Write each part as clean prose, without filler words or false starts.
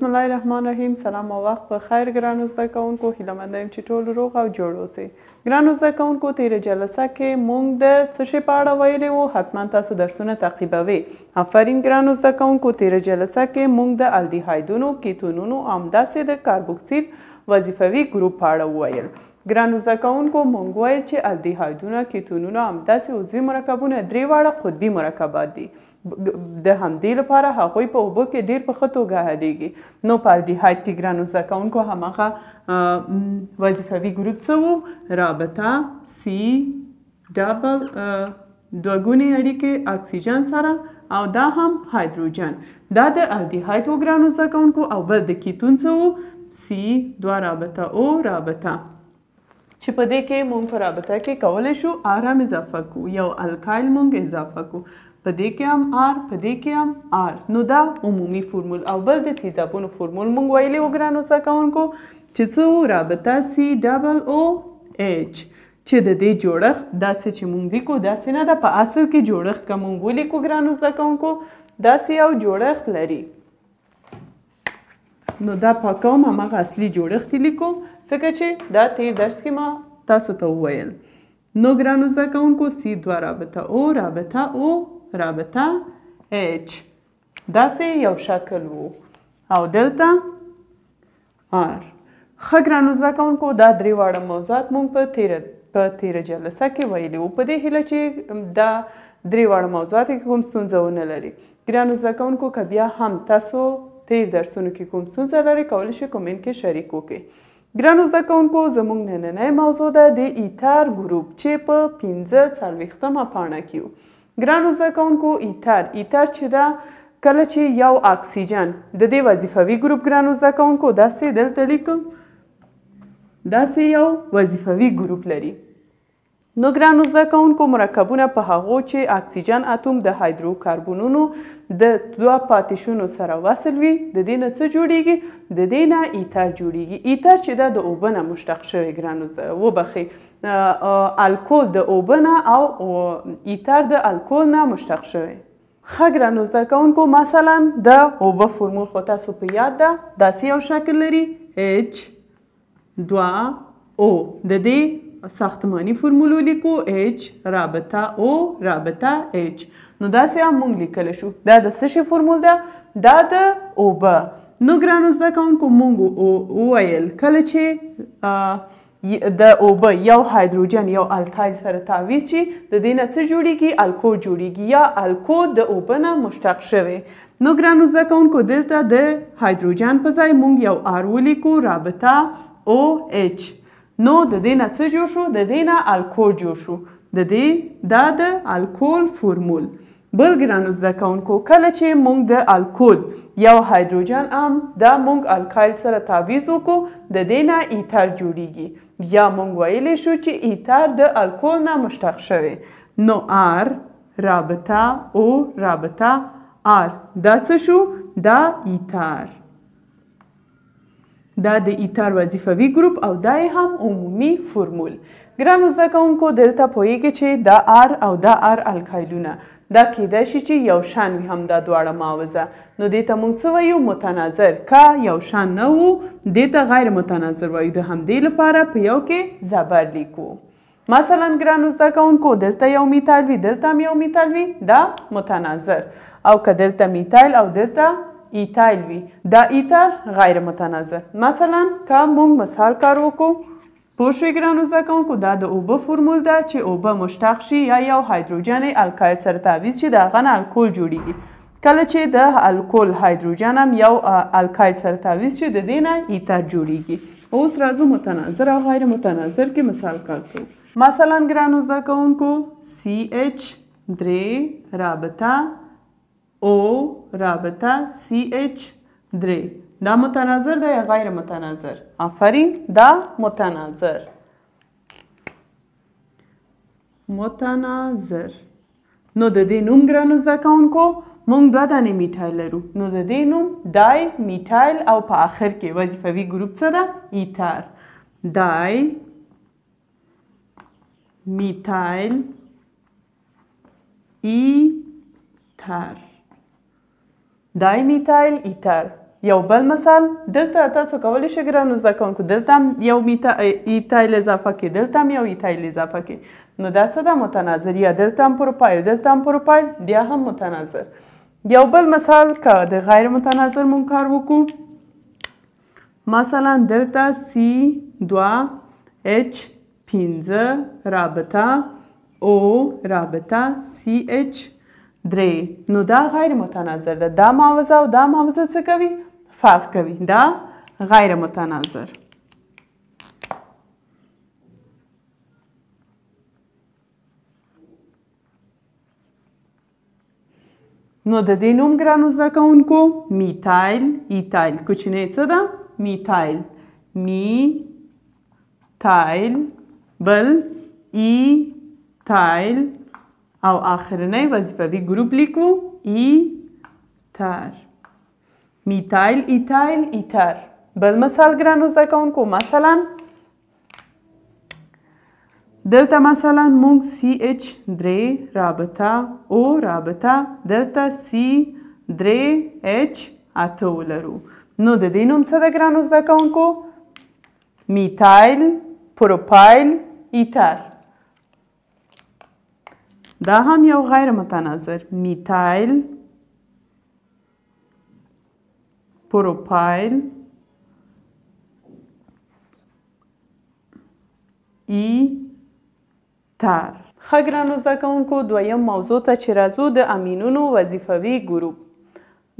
بسم الله الرحمن الرحیم. سلام او وخت په خیر ګرانو زده کوونکو. هیله مند یم چې ټول روغ او جوړ اوسئ. ګرانو زده کوونکو، تیره جلسه کې موږ د څه شي په اړه ویلي وو؟ حتما تاسو درسونه تعقیبوئ. آفرین ګرانو زده کوونکو، تیره جلسه کې موږ د الډیهایدونو، کیتونونو او همداسې د کاربوکسیل وظیفوي ګروپ په اړه وویل. ګرانو زده کوونکو، موږ ویل چې الډیهایدونه، کیتونونه او همداسې عضوي مرکبونه درې واړه قطبي مرکبات دي. د همدې لپاره هغوی په اوبو کې ډېر په ښه توګه حلیږي. نو په الډیهاید کې ګرانو زده کوونکو هماغه وظیفوي ګروپ څه و؟ رابطه سی ډبل دوه ګونې اړیکې اکسیجن سره او دا هم هایدروجن. دا د الډیهاید و ګرانو زده کوونکو. او بل د کیتون څه و؟ سی دوه رابطه او رابطه، چې په دې کې موږ په رابطه کې کولی شو آر هم اضافه کړو، یو الکایل موږ اضافه کړو، په دې کې هم آر، په دې کې هم آر. نو دا عمومي فورمول. او بل د تیزابونو فورمول موږ ویلی و ګرانو زده کوونکو چې څه و؟ رابطه سی ډبل او ایچ، چې د دې جوړښت داسې چې موږ لیکو داسې نه ده. په اصل کې جوړښت که موږ ولیکو ګرانو زده کوونکو داسې یو جوړښت لري. نو دا پاکوم هماغه اصلي جوړښت یې لیکو، ځکه چې دا تیر درس کې ما تاسو ته وویل. نو ګرانو زده کوونکو، سی دوه رابطه او رابطه او رابطه ایچ داسې یو شکل وو، او دلته آر. ښه ګرانو زده کوونکو، دا درې واړه موضوعات موږ په تیره جلسه کې ویلي وو، په دې هیله چې دا درې واړه موضوعات کې کوم ستونزه ونه لري. ګرانو زده کوونکو، که بیا هم تاسو تیر درسونو کې کوم ستونزه لرئ، کولی شئ کومنټ کې شریک وکړئ. ګرانو زده کوونکو، زموږ نننی موضوع ده د ایتر ګروپ، چې په 45مه پاڼه کې و. ګرانو زده کوونکو، ایتر چې ده، کله چې یو اکسیجن د دې وظیفوي ګروپ ګرانو زده کوونکو داسې دلته لیکم، داسې یو وظیفوي ګروپ لري. نو ګرانو زده کوونکو، مرکبونه په هغو چې اکسیجن اتوم د هایدروکاربونونو د دوه پاتې سره وصل وي، د دې نه څه جوړیږي؟ د دې نه ایتر جوړیږي. ایتر چې ده د اوبه نه مشتق شوی ګرانو زده، وبخئ، الکول د اوبه نه او ایتر د الکول نه مشتق شوی. ښه ګرانو زده کوونکو، مثلا د اوبه فورمول خو تاسو په یاد ده، داسې یو شکل لري، H 2 O. د دې ساختمانی فورمول ولیکو، H رابطه او رابطه H. نو داسې هم موږ لیکلی شو. دا د څه شي فورمول ده؟ دا د اوبه. نو ګرانو زده کوونکو، موږ وویل کله چې د اوبه یو هایدروجن یو الکایل سره تعویض شي، د دې نه څه جوړیږي؟ الکول جوړیږي، یا الکول د اوبه نه مشتق شوی. نو ګرانو زده کوونکو، دلته د هایدروجن په ځای موږ یو آر ولیکو، رابطه او ایچ. نو د دې نه څه جوړ شو؟ د دې نه الکول جوړ شو. دا د الکول فورمول. بل ګرانو زده کوونکو، کله چې موږ د الکول یو هایدروجن هم دا موږ الکایل سره تعویض وکړو، د دې نه ایتر جوړیږي، یا موږ ویلی شو چې ایتر د الکول نه مشتق شوی. نو آر رابطه او رابطه آر، دا څه شو؟ دا ایتر. دا د ایتر وظیفوي ګروپ او دا هم عمومي فورمول. ګرانو زده کوونکو، دلته پوهیږئ چې دا آر او دا آر الکایلونه دا کیدای شي چې یو شان وي، هم دا دواړه معاوضه. نو دې ته موږ څه وایو؟ متناظر. که یو شان نه وو، دې ته غیر متناظر وایو. د همدې لپاره په یو کې زبر لیکو. مثلا ګرانو زده کوونکو، دلته یو میتایل وي، دلته هم یو میتایل وي، دا متناظر. او که دلته میتایل او دلته ایتایل وي، دا ایتر غیر متناظر. مثلا که موږ مثال کار وکړو، پوه شوئ ګرانو زده کوونکو، دا د اوبه فورمول ده چې اوبه مشتق شي یا یو هایدروجن الکایل سره تعویض شي، د هغه نه الکول جوړیږي. کله چې د الکول هایدروجن هم یو الکایل سره تعویض شي، د دې نه ایتر جوړیږي. اوس راځو متناظر او غیر متناظر کې مثال کار کوو. مثلا ګرانو زده کوونکو، CH 3 رابطه او رابطه CH 3. دا متناظر ده یا غیر متناظر؟ آفرین، دا متناظر. متناظر. نو د دې نوم ګرانو زده کوونکو، موږ دوه دانې میتایل لرو، نو د دې نوم دای میتایل، او په آخر کې وظیفوي ګروپ څه ده؟ ایتر. دای میتایل ایتر. دای میتایل ایتر. یو بل مثال دلته تاسو کولی شئ ګرانو زده کوونکو دلته هم یو ایتایل اضافه کړئ دلته هم یو ایتایل اضافه کړئ نو دا څه ده متناظر یا دلته هم پروپایل دلته هم پروپایل بیا هم متناظر یو بل مثال که د غیر متناظر مونږ کار وکړو مثلا دلته C2H5 رابطه O رابطه CH3 نو دا غیر متناظر ده دا معاوضه او دا معاوضه څه کوي فرق کوي دا غیر متناظر نو د دې نوم ګرانو زده کوونکو میتایل ایتایل کوچنی څه ده میتایل میتایل بل ایتایل او آخرنی وظیفوي ګروپ لیکو ایتر میتایل ایتایل ایتر بل مثال ګرانو زده کوونکو مثلا دلته مثلا مونږ CH3 رابطه O رابطه دلته C3H8 ولرو نو د دې نوم څه ده ګرانو زده کوونکو میتایل پروپایل ایتر دا هم یو غیر متناظر میتایل پروپایل ایتر ښه ګرانو زده کوونکو دویم موضوع ته چې راځو د امینونو وظیفوي ګروپ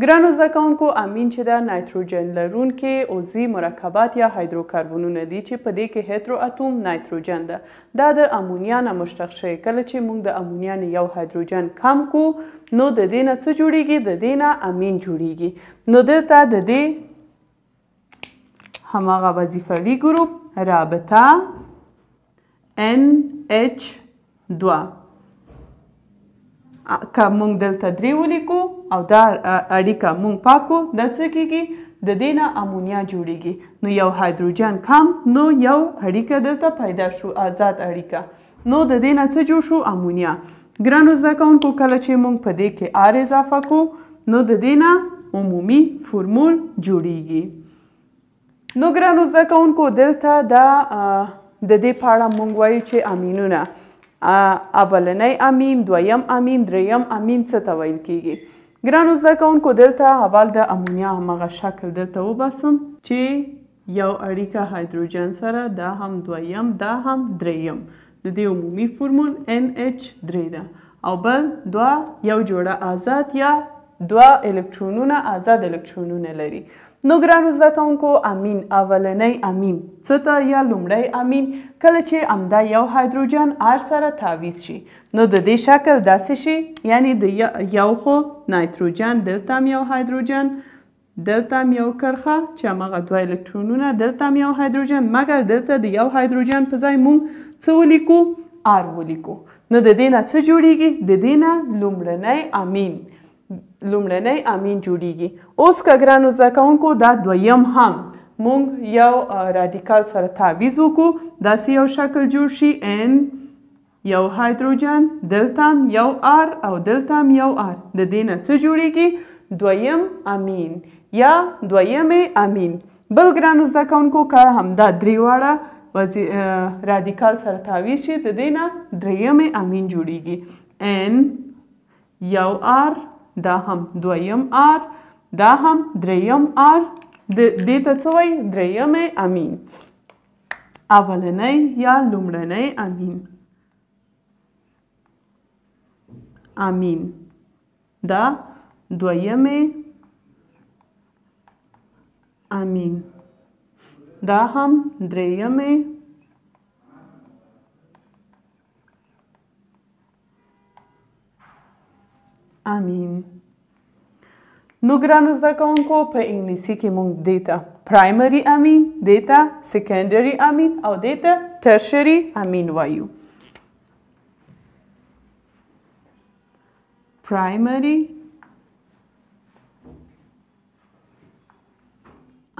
ګرانو زده کوونکو امین چې ده نایتروجن لرونکي عضوي مرکبات یا هایدروکربنونه دي چې په دې کې هیدرو اتوم نایتروجن ده دا د امونیا نه مشتق شوی کله چې موږ د امونیا نه یو هایدروجن کم کو نو د دې نه څه جوړیږي د دې نه امین جوړیږي نو دلته د دې هماغه وظیفوي ګروپ رابطه NH2 که موږ دلته 3 ولیکو او دا اړیکه موږ پاکو دا څه کیږي د دې نه امونیا جوړیږي نو یو هایدروجن کم نو یو اړیکه دلته پیدا شو آزاد اړیکه نو د دې نه څه جوړ شو امونیا ګرانو زده کوونکو کله چې موږ په دې کې آر اضافه کو نو د دې نه عمومي فورمول جوړیږي نو ګرانو زده کوونکو دلته دا د دې په اړه موږ وایو چې امینونه اولنی امین دویم امین دریم امین څه ته ویل کیږي ګرانو زده کوونکو دلته اول د امونیا همغه شکل دلته وباسم چې یو اړیکه هایدروجن سره دا هم دویم دا هم دریم د دې عمومي فورمول NH3 ده او بل یو جوړه آزاد یا دوه الکترونونه آزاد الکترونونه لري نو ګرانو زده کوونکو امین اولنی امین څه ته یا لومړی امین کله چې همدا یو هایدروجن آر سره تعویض شي نو د دې شکل داسې شي یعنی د یو خو نایتروجن دلته هم یو هایدروجن دلته هم یو کرښه چې همغه دوه الکترونونه دلته هم یو هایدروجن مګر دلته د یو هایدروجن په ځای موږ څه ولیکو آر ولیکو نو د دې نه څه جوړیږي د دې نه لومړنی امین جوړیږي اوس که ګرانو زده کوونکو دا دویم هم موږ یو رادیکال سره تعویض وکړو داسې یو شکل جوړ شي N یو هایدروجن دلته هم یو آر او دلته هم یو آر د دې نه څه جوړیږي دویم امین یا دویم امین بل ګرانو زده کوونکو که همدا درې واړه رادیکال سره تعویض شي د دې نه دریم امین جوړیږي N یو آر دا هم دویم آر دا هم دریم آر دې ته څه وایي دریم امین اولنی یا لومړنی امین دا دویم امین دا هم دریم امین نو ګرانو زده کوونکو په انګلیسي کې موږ دې ته پرایمري امین دې ته سیکنډري امین او دې ته ټرشري امین وایو پرایمري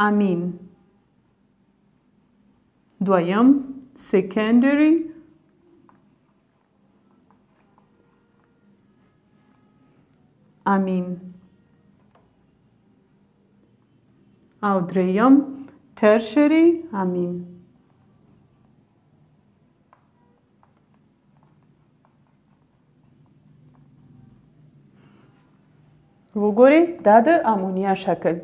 امین دویم سیکنډري امین او دریم ترشري امین. وګورئ دا د امونیا شکل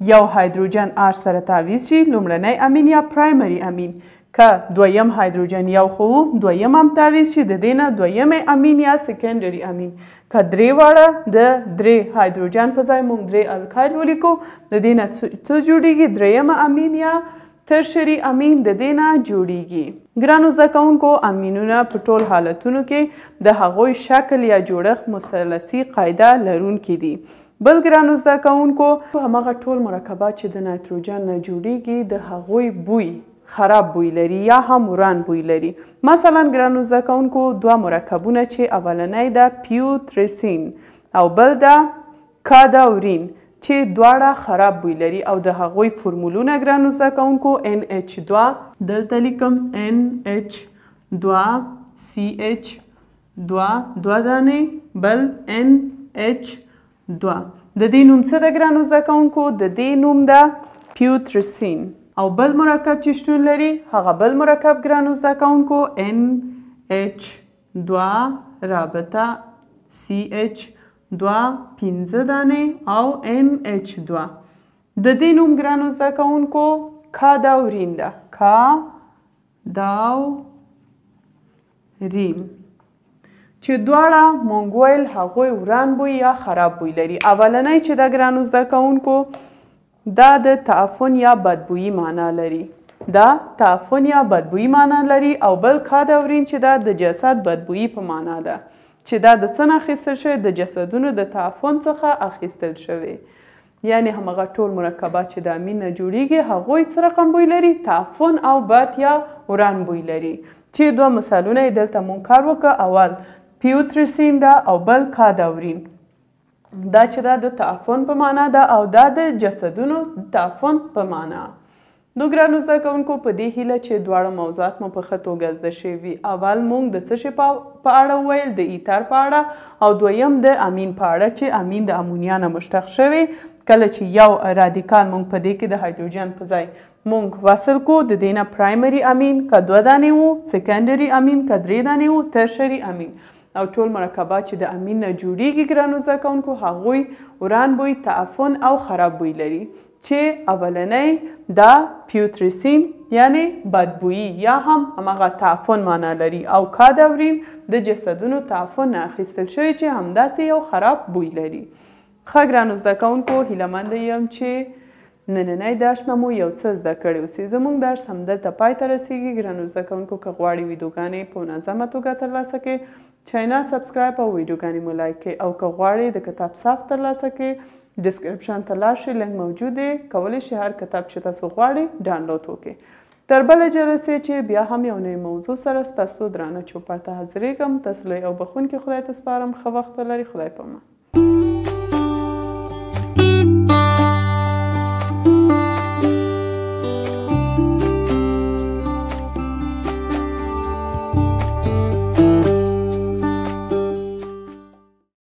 یو هایدروجن آر سره تعویض شي لومړنی امین یا پرایمري امین که دویم هایدروجن یو خو دویم هم تعویض شي د دې نه دویم امین یا سیکنډري امین که درې واړه د درې هایدروجن په ځای موږ درې الکایل ولیکو د دې نه څه جوړیږي دریم امین یا ترشري امین د دې نه جوړیږي. ګرانو زده کوونکو امینونه په ټول حالتونو کې د هغوی شکل یا جوړښت مثلثي قاعده لرونکي دي. بل ګرانو زده کوونکو همغه ټول مرکبات چې د نایتروجن نه جوړیږي د هغوی بوی خراب بوی لري یا هم وران بوی لري. مثلا ګرانو زده کوونکو دوه مرکبونه چې اولنی ده پیوتریسین او بل ده کاداورین چې دواړه خراب بوی لري او د هغوی فرمولونه ګرانو زده کوونکو NH2 دلته لیکم NH2 CH2 دوه دانې بل NH2 د دې نوم څه ده ګرانو زده کوونکو د دې نوم ده پیوتریسین او بل مرکب چې شتون لري هغه بل مرکب ګرانو زده کوونکو NH2 رابطه CH2 پنځه دانې او NH2 د دې نوم ګرانو زده کوونکو کاداورین ده کاداورین چې دواړه مونږ ویل هغوی وران بوی یا خراب بوی لري. اولنی چې دا ګرانو زده کوونکو دا د تعفن یا بدبویي معنا لري او بل کاداورین چې دا د جسد بدبویي په معنا ده چې دا د څه نه اخیستل شوی د جسدونو د تعفن څخه اخیستل شوی یعنی همغه ټول مرکبات چې د امین نه جوړیږي هغوی څه رقم بوی لري تعفن او بد یا وران بوی لري چې دوه مثالونه یې دلته مونږ کار وکړه اول پیوتریسین ده او بل کاداورین دا چې دا د تعفن په معنا ده او دا د جسدونو تعفن په معنا. نو ګرانو زده کوونکو په دې هیله چې دواړه موضوعات مو په ښه توګه زده شوي اول موږ د څه شي په اړه وویل د ایتر په اړه او دویم د امین په اړه چې امین د امونیا نه مشتق شوی کله چې یو رادیکال موږ په دې کې د هایدروجن په ځای موږ وصل کو د دې نه پرایمري امین که دوه دانې وو سیکنډري امین که درې دانې وو ترشري امین او ټول مرکبات چې د امین نه جوړیږي ګرانو زده کوونکو هغوی وران بوی تعفن او خراب بوی لري چې اولنی دا پیوتریسین یعنی بدبویي یا هم همغه تعفن معنا لري او کاداورین د جسدونو تعفن نه اخیستل شوی چې همداسې یو خراب بوی لري. ښه ګرانو زده کوونکو هیلهمنده یم چې نننی درس نه مو یو څه زده کړی اوسئ. زموږ درس همدلته پای ته رسیږي. ګرانو زده کوونکو که غواړئ ویډیوګانې په منظمه توګه ترلاسه کړئ چینل سبسکرایب او ویډیوګانې مو لایک کړئ او که غواړئ د کتاب صاف ترلاسه کړئ ډسکرپشن ته لاړ شئ لینک موجود دی کولی شئ هر کتاب چې تاسو غواړئ ډاونلوډ وکړئ. تر بله جلسې چې بیا هم یو نوی موضوع سره ستاسو درانه چوپړ ته حاضرېږم. تاسو لوی او بخښونکي خدای ته سپارم. ښه وخت ولرئ. خدای په امان.